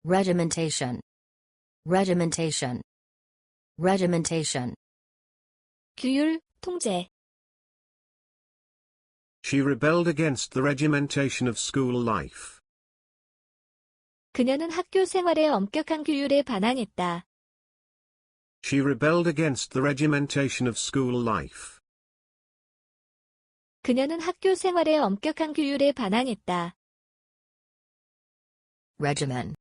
regimentation, regimentation, regimentation. 규율, 통제. She rebelled against the regimentation of school life. 그녀는 학교 생활의 엄격한 규율에 반항했다. She rebelled against the regimentation of school life. 그녀는 학교 생활의 엄격한 규율에 반항했다. regimen,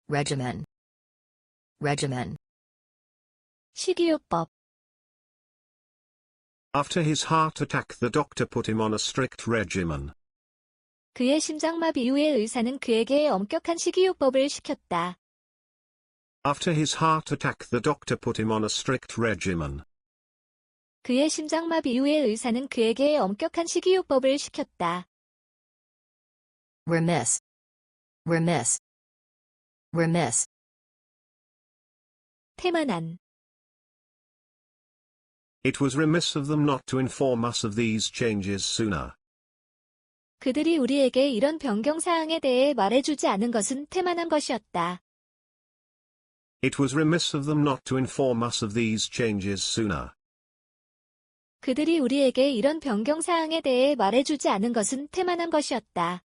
regimen, regimen. 식이요법. After his heart attack, the doctor put him on a strict regimen. 그의 심장마비 이후에 의사는 그에게 엄격한 식이요법을 시켰다. After his heart attack, the doctor put him on a strict regimen. 그의 심장마비 이후에 의사는 그에게 엄격한 식이요법을 시켰다. remiss, remiss, remiss. 태만한. It was remiss of them not to inform us of these changes sooner. 그들이 우리에게 이런 변경 사항에 대해 말해주지 않은 것은 태만한 것이었다. It was remiss of them not to inform us of these changes sooner. 그들이 우리에게 이런 변경 사항에 대해 말해주지 않은 것은 태만한 것이었다.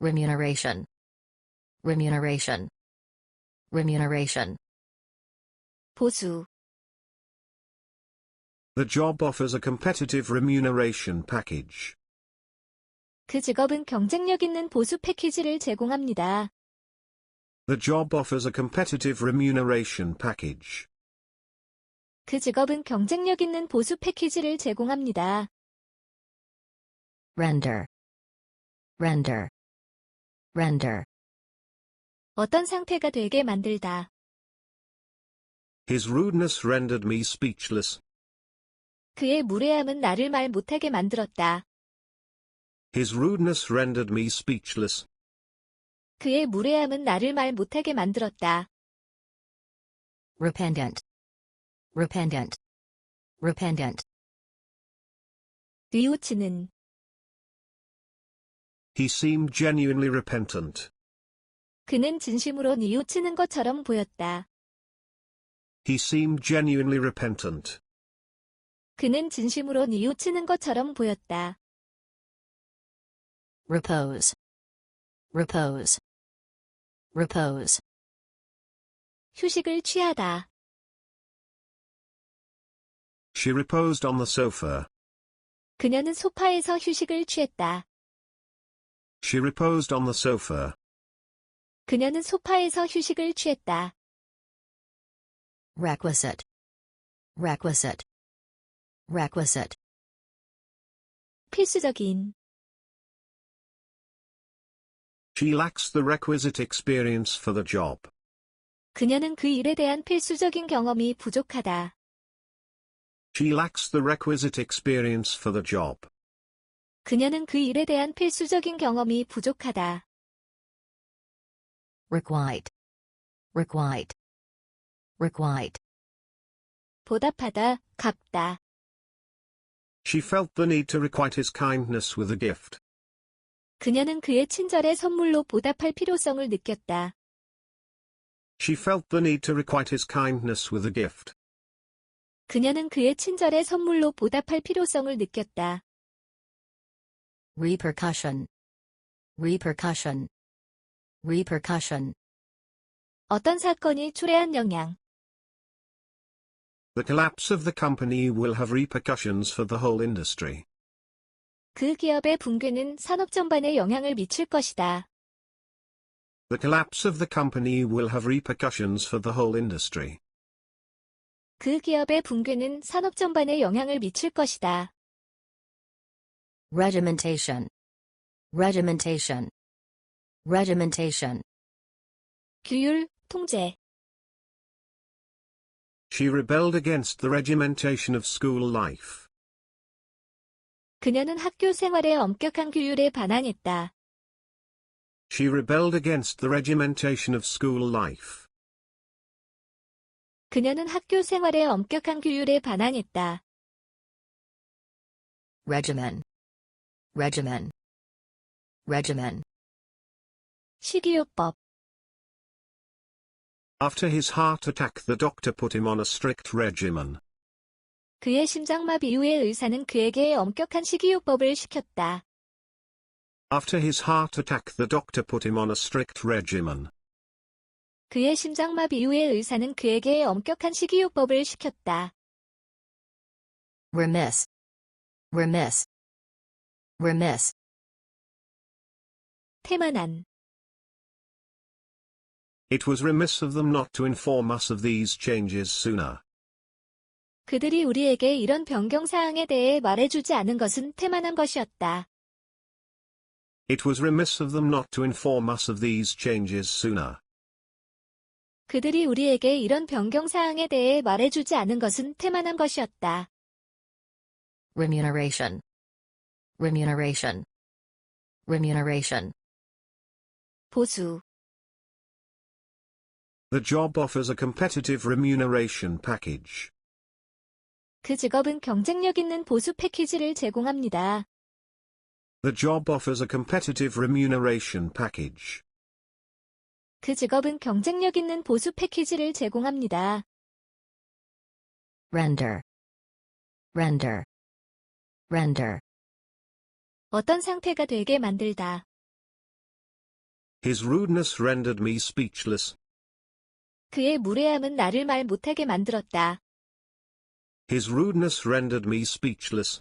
remuneration, remuneration, remuneration. 보수. The job offers a competitive remuneration package. 그 직업은 경쟁력 있는 보수 패키지를 제공합니다. The job offers a competitive remuneration package. 그 직업은 경쟁력 있는 보수 패키지를 제공합니다. render, render, render. 어떤 상태가 되게 만들다. His rudeness rendered me speechless. 그의 무례함은 나를 말 못하게 만들었다. His rudeness rendered me speechless. 그의 무례함은 나를 말 못하게 만들었다. repentant, repentant, repentant. 뉘우치는. He seemed genuinely repentant. 그는 진심으로 뉘우치는 것처럼 보였다. He seemed genuinely repentant. 그는 진심으로 뉘우치는 것처럼 보였다. repose, repose, repose. 휴식을 취하다. She reposed on the sofa. 그녀는 소파에서 휴식을 취했다. She reposed on the sofa. 그녀는 소파에서 휴식을 취했다. requisite, requisite, requisite. 필수적인. She lacks the requisite experience for the job. 그녀는 그 일에 대한 필수적인 경험이 부족하다. She lacks the requisite experience for the job. 그녀는 그 일에 대한 필수적인 경험이 부족하다. requite, requite, requite. 보답하다, 갚다. She felt the need to requite his kindness with a gift. 그녀는 그의 친절에 선물로 보답할 필요성을 느꼈다. She felt the need to requite his kindness with a gift. 그녀는 그의 친절에 선물로 보답할 필요성을 느꼈다. repercussion, repercussion, repercussion. 어떤 사건이 초래한 영향. The collapse of the company will have repercussions for the whole industry. 그 기업의 붕괴는 산업 전반에 영향을 미칠 것이다. The collapse of the company will have repercussions for the whole industry. 그 기업의 붕괴는 산업 전반에 영향을 미칠 것이다. regimentation, regimentation, regimentation. 규율, 통제. She rebelled against the regimentation of school life. 그녀는 학교 생활의 엄격한 규율에 반항했다. She rebelled against the regimentation of school life. 그녀는 학교 생활의 엄격한 규율에 반항했다. regimen, regimen, regimen. 식이요법. After his heart attack, the doctor put him on a strict regimen. 그의 심장마비 이후에 의사는 그에게 엄격한 식이요법을 시켰다. After his heart attack, the doctor put him on a strict regimen. 그의 심장마비 이후에 의사는 그에게 엄격한 식이요법을 시켰다. Remiss. Remiss. Remiss. 태만한. It was remiss of them not to inform us of these changes sooner. 그들이 우리에게 이런 변경사항에 대해 말해주지 않은 것은 태만한 것이었다. It was remiss of them not to inform us of these changes sooner. 그들이 우리에게 이런 변경사항에 대해 말해주지 않은 것은 태만한 것이었다. Remuneration. Remuneration. Remuneration. 보수. The job offers a competitive remuneration package. 그 직업은 경쟁력 있는 보수 패키지를 제공합니다. The job offers a competitive remuneration package. 그 직업은 경쟁력 있는 보수 패키지를 제공합니다. Render. Render. Render. 어떤 상태가 되게 만들다. His rudeness rendered me speechless. 그의 무례함은 나를 말 못하게 만들었다. His rudeness rendered me speechless.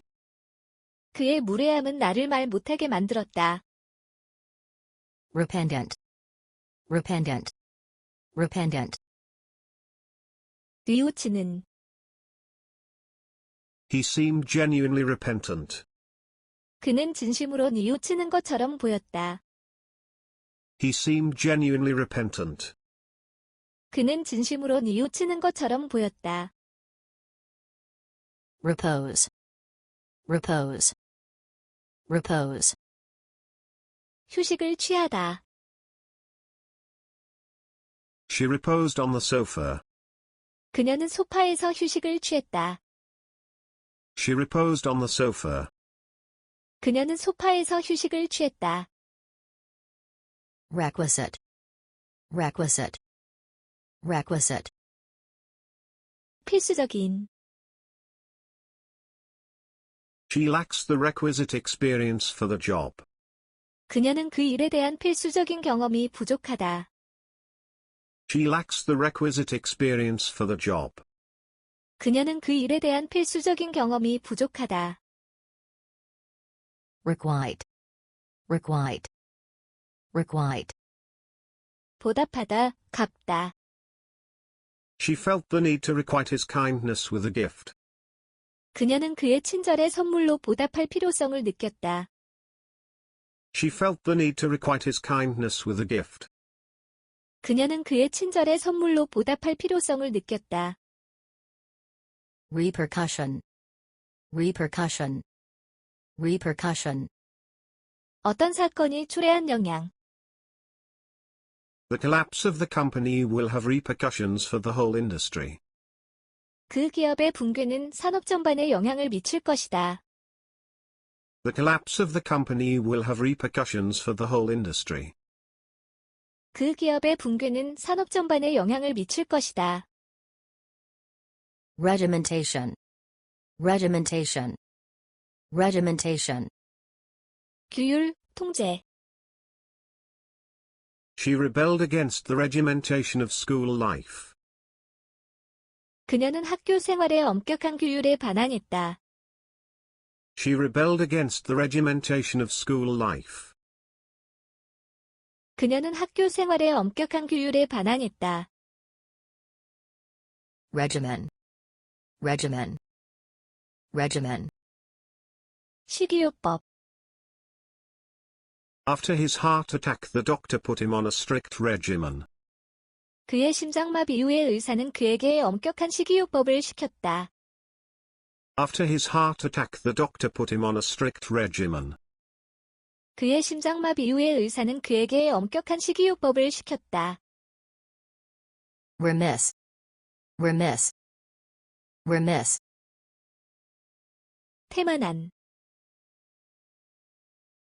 그의 무례함은 나를 말 못하게 만들었다. Repentant. Repentant. Repentant. 뉘우치는. He seemed genuinely repentant. 그는 진심으로 뉘우치는 것처럼 보였다. He seemed genuinely repentant. 그는 진심으로 뉘우치는 것처럼 보였다. Repose. Repose. Repose. 휴식을 취하다. She reposed on the sofa. 그녀는 소파에서 휴식을 취했다. She reposed on the sofa. 그녀는 소파에서 휴식을 취했다. Requisite. Requisite. Requisite. 필수적인. She lacks the requisite experience for the job. 그녀는 그 일에 대한 필수적인 경험이 부족하다. She lacks the requisite experience for the job. 그녀는 그 일에 대한 필수적인 경험이 부족하다. Requite. Requite. Requite. 보답하다, 갚다. She felt the need to requite his kindness with a gift. 그녀는 그의 친절에 선물로 보답할 필요성을 느꼈다. She felt the need to requite his kindness with a gift. 그녀는 그의 친절에 선물로 보답할 필요성을 느꼈다. Repercussion. Repercussion. Repercussion. 어떤 사건이 초래한 영향. The collapse of the company will have repercussions for the whole industry. 그 기업의 붕괴는 산업 전반에 영향을 미칠 것이다. The collapse of the company will have repercussions for the whole industry. 그 기업의 붕괴는 산업 전반에 영향을 미칠 것이다. Regimentation. Regimentation. Regimentation. 규율, 통제. She rebelled against the regimentation of school life. 그녀는 학교 생활의 엄격한 규율에 반항했다. She rebelled against the regimentation of school life. 그녀는 학교 생활의 엄격한 규율에 반항했다. Regimen. Regimen. Regimen. 식이요법. After his heart attack, the doctor put him on a strict regimen. 그의 심장마비 이후에 의사는 그에게 엄격한 식이요법을 시켰다. After his heart attack, the doctor put him on a strict regimen. 그의 심장마비 이후에 의사는 그에게 엄격한 식이요법을 시켰다. Remiss. Remiss. Remiss. 태만한.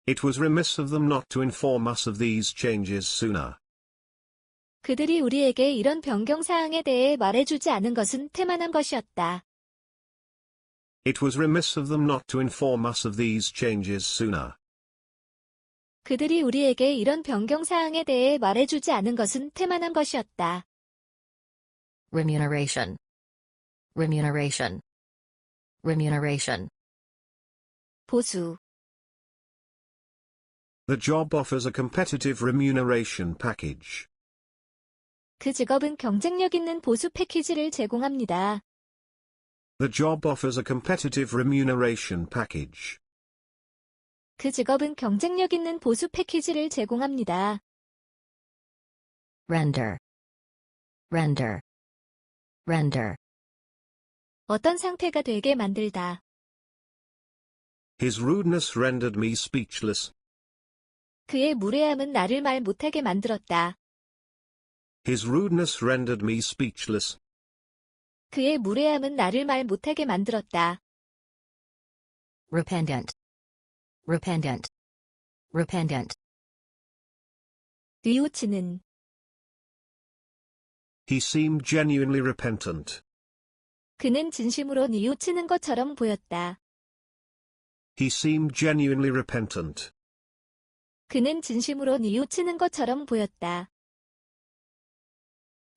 It was remiss of them not to inform us of these changes sooner. 그들이 우리에게 이런 변경 사항에 대해 말해주지 않은 것은 태만한 것이었다. It was remiss of them not to inform us of these changes sooner. 그들이 우리에게 이런 변경 사항에 대해 말해주지 않은 것은 태만한 것이었다. Remuneration. Remuneration. Remuneration. 보수. The job offers a competitive remuneration package. 그 직업은 경쟁력 있는 보수 패키지를 제공합니다. The job offers a competitive remuneration package. 그 직업은 경쟁력 있는 보수 패키지를 제공합니다. Render. Render. Render. 어떤 상태가 되게 만들다. His rudeness rendered me speechless. 그의 무례함은 나를 말 못하게 만들었다. His rudeness rendered me speechless. 그의 무례함은 나를 말 못하게 만들었다. Repentant. Repentant. Repentant. 뉘우치는. He seemed genuinely repentant. 그는 진심으로 뉘우치는 것처럼 보였다. He seemed genuinely repentant. 그는 진심으로 뉘우치는 것처럼 보였다.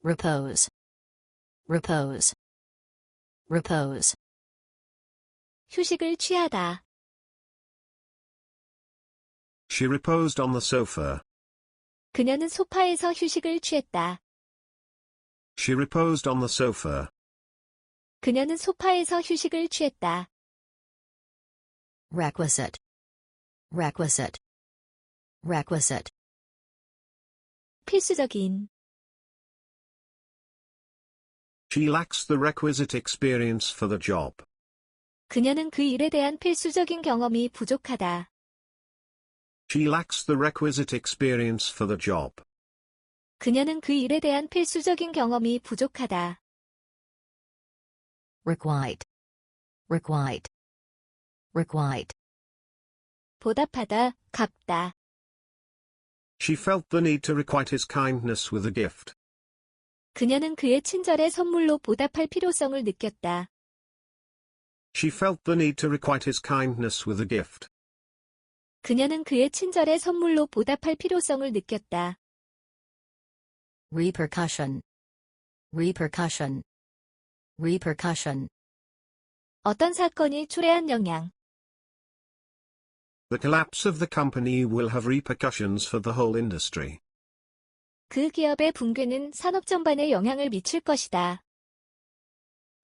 Repose. Repose. Repose. 휴식을 취하다. She reposed on the sofa. 그녀는 소파에서 휴식을 취했다. She reposed on the sofa. 그녀는 소파에서 휴식을 취했다. Requisite. Requisite. Requisite. 필수적인. She lacks the requisite experience for the job. 그녀는 그 일에 대한 필수적인 경험이 부족하다. She lacks the requisite experience for the job. 그녀는 그 일에 대한 필수적인 경험이 부족하다. Requite. Requite. Requite. 보답하다, 갚다. She felt the need to requite his kindness with a gift. 그녀는 그의 친절에 선물로 보답할 필요성을 느꼈다. She felt the need to requite his kindness with a gift. 그녀는 그의 친절에 선물로 보답할 필요성을 느꼈다. Repercussion. Repercussion. Repercussion. 어떤 사건이 초래한 영향. The collapse of the company will have repercussions for the whole industry. 그 기업의 붕괴는 산업 전반에 영향을 미칠 것이다.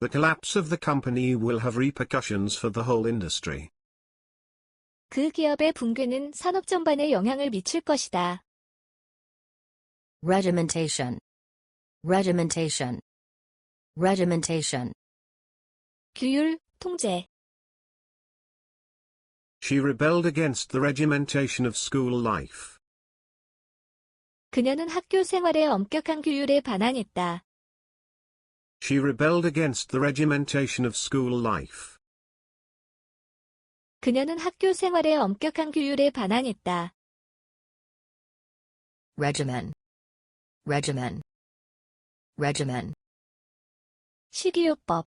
The collapse of the company will have repercussions for the whole industry. 그 기업의 붕괴는 산업 전반에 영향을 미칠 것이다. Regimentation. Regimentation. Regimentation. 규율, 통제. She rebelled against the regimentation of school life. 그녀는 학교 생활의 엄격한 규율에 반항했다. She rebelled against the regimentation of school life. 그녀는 학교 생활의 엄격한 규율에 반항했다. Regimen. Regimen. Regimen. 식이요법.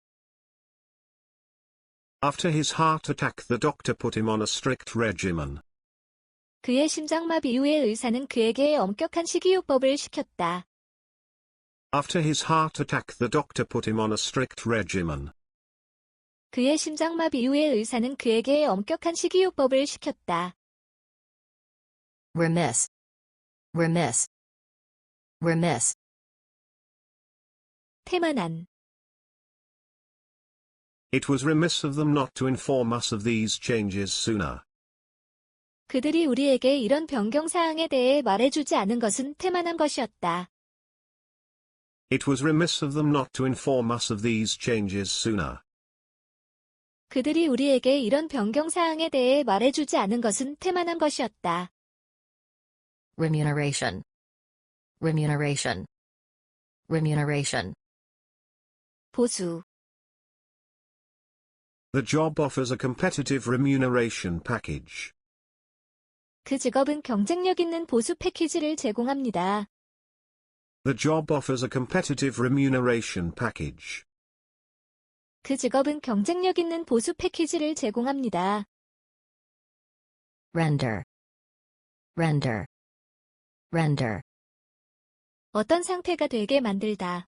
After his heart attack, the doctor put him on a strict regimen. 그의 심장마비 이후에 의사는 그에게 엄격한 식이요법을 시켰다. After his heart attack, the doctor put him on a strict regimen. 그의 심장마비 이후에 의사는 그에게 엄격한 식이요법을 시켰다. Remiss. Remiss. Remiss. 태만한. It was remiss of them not to inform us of these changes sooner. 그들이 우리에게 이런 변경 사항에 대해 말해주지 않은 것은 태만한 것이었다. It was remiss of them not to inform us of these changes sooner. 그들이 우리에게 이런 변경 사항에 대해 말해주지 않은 것은 태만한 것이었다. Remuneration. Remuneration. Remuneration. 보수. The job offers a competitive remuneration package. 그 직업은 경쟁력 있는 보수 패키지를 제공합니다. The job offers a competitive remuneration package. 그 직업은 경쟁력 있는 보수 패키지를 제공합니다. Render. Render. Render. 어떤 상태가 되게 만들다.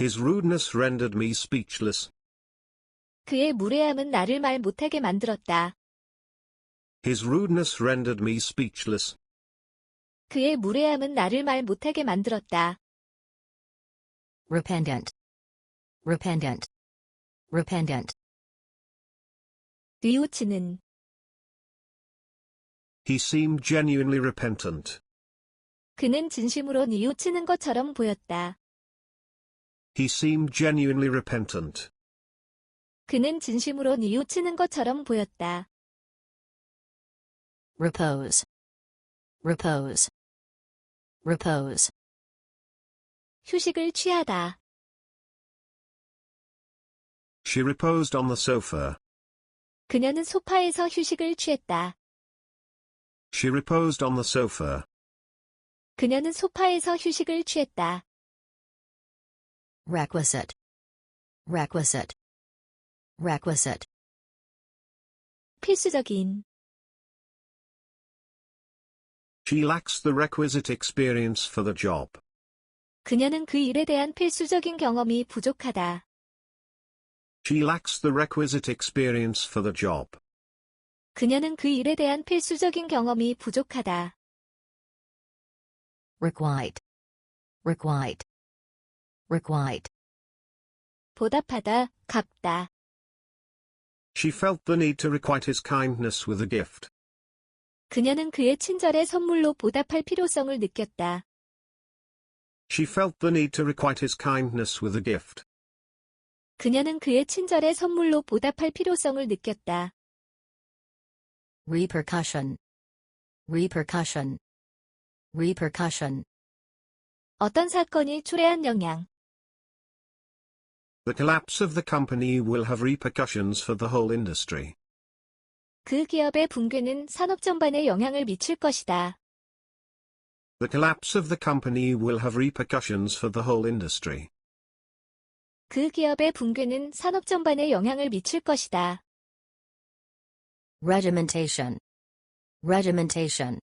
His rudeness rendered me speechless. 그의 무례함은 나를 말 못하게 만들었다. His rudeness rendered me speechless. 그의 무례함은 나를 말 못하게 만들었다. Repentant. Repentant. Repentant. 뉘우치는. He seemed genuinely repentant. 그는 진심으로 뉘우치는 것처럼 보였다. He seemed genuinely repentant. 그는 진심으로 뉘우치는 것처럼 보였다. Repose. Repose. Repose. 휴식을 취하다. She reposed on the sofa. 그녀는 소파에서 휴식을 취했다. She reposed on the sofa. 그녀는 소파에서 휴식을 취했다. Requisite. Requisite. Requisite. 필수적인. She lacks the requisite experience for the job. 그녀는 그 일에 대한 필수적인 경험이 부족하다. She lacks the requisite experience for the job. 그녀는 그 일에 대한 필수적인 경험이 부족하다. Requite. Requite. Requite. 보답하다, 갚다. She felt the need to requite his kindness with a gift. 그녀는 그의 친절에 선물로 보답할 필요성을 느꼈다. She felt the need to requite his kindness with a gift. 그녀는 그의 친절에 선물로 보답할 필요성을 느꼈다. Repercussion. Repercussion. Repercussion. 어떤 사건이 초래한 영향. The collapse of the company will have repercussions for the whole industry. 그 기업의 붕괴는 산업 전반에 영향을 미칠 것이다. The collapse of the company will have repercussions for the whole industry. 그 기업의 붕괴는 산업 전반에 영향을 미칠 것이다. Regimentation. Regimentation.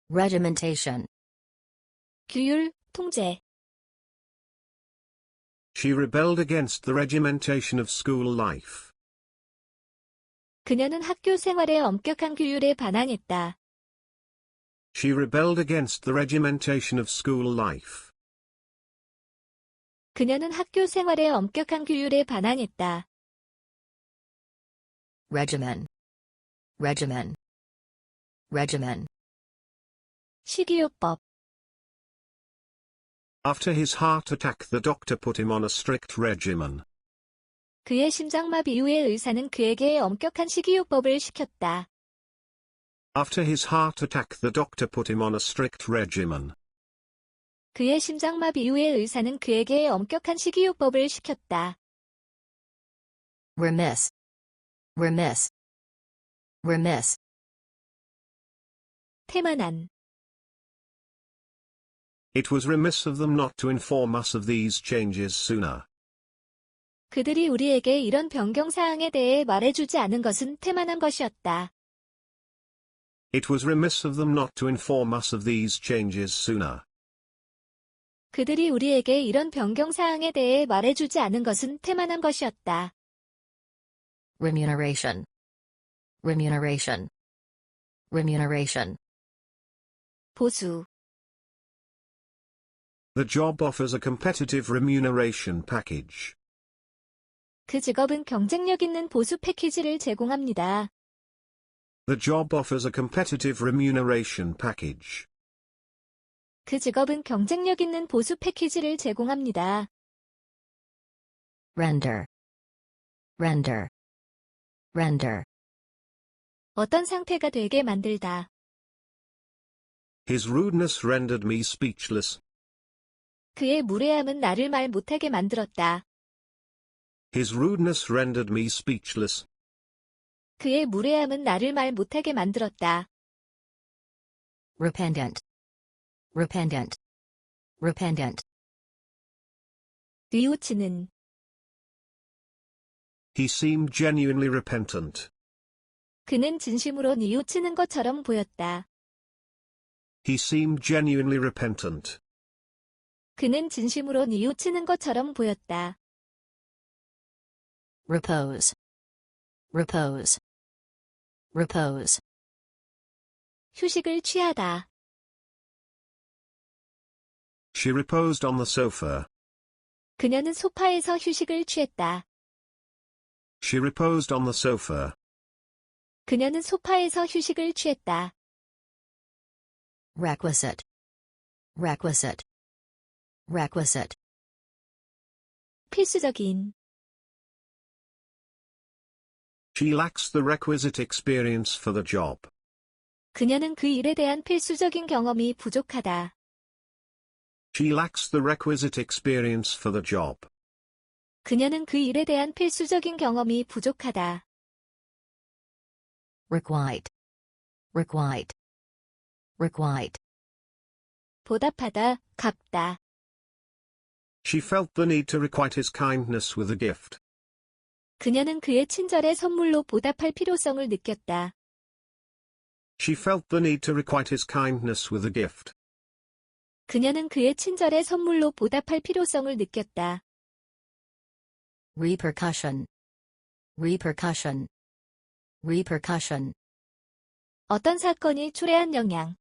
Regimentation. 규율, 통제. She rebelled against the regimentation of school life. 그녀는 학교 생활의 엄격한 규율에 반항했다. She rebelled against the regimentation of school life. 그녀는 학교 생활의 엄격한 규율에 반항했다. Regimen. Regimen. Regimen. 식이요법. After his heart attack, the doctor put him on a strict regimen. 그의 심장마비 이후에 의사는 그에게 엄격한 식이요법을 시켰다. After his heart attack, the doctor put him on a strict regimen. 그의 심장마비 이후에 의사는 그에게 엄격한 식이요법을 시켰다. Remiss. Remiss. Remiss. 태만한. It was remiss of them not to inform us of these changes sooner. 그들이 우리에게 이런 변경사항에 대해 말해주지 않은 것은 태만한 것이었다. It was remiss of them not to inform us of these changes sooner. 그들이 우리에게 이런 변경사항에 대해 말해주지 않은 것은 태만한 것이었다. Remuneration. Remuneration. Remuneration. 보수. The job offers a competitive remuneration package. 그 직업은 경쟁력 있는 보수 패키지를 제공합니다. The job offers a competitive remuneration package. 그 직업은 경쟁력 있는 보수 패키지를 제공합니다. Render. Render. Render. 어떤 상태가 되게 만들다. His rudeness rendered me speechless. 그의 무례함은 나를 말 못하게 만들었다. His rudeness rendered me speechless. 그의 무례함은 나를 말 못하게 만들었다. Repentant. Repentant. repentant, 뉘우치는, He seemed genuinely repentant. 그는 진심으로 뉘우치는 것처럼 보였다. He seemed genuinely repentant. 그는 진심으로 뉘우치는 것처럼 보였다. repose, repose, repose, 휴식을 취하다. She reposed on the sofa. 그녀는 소파에서 휴식을 취했다. She reposed on the sofa. 그녀는 소파에서 휴식을 취했다. requisite, requisite, requisite, 필수적인, She lacks the requisite experience for the job. 그녀는 그 일에 대한 필수적인 경험이 부족하다. She lacks the requisite experience for the job. 그녀는 그 일에 대한 필수적인 경험이 부족하다. requite, requite, requite, 보답하다, 갚다. She felt the need to requite his kindness with a gift. 그녀는 그의 친절에 선물로 보답할 필요성을 느꼈다. She felt the need to requite his kindness with a gift. 그녀는 그의 친절에 선물로 보답할 필요성을 느꼈다. repercussion, repercussion, repercussion, 어떤 사건이 초래한 영향.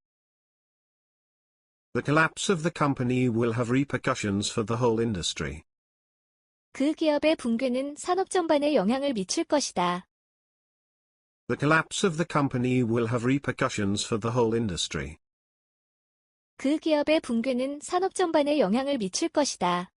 The collapse of the company will have repercussions for the whole industry. 그 기업의 붕괴는 산업 전반에 영향을 미칠 것이다. The collapse of the company will have repercussions for the whole industry. 그 기업의 붕괴는 산업 전반에 영향을 미칠 것이다.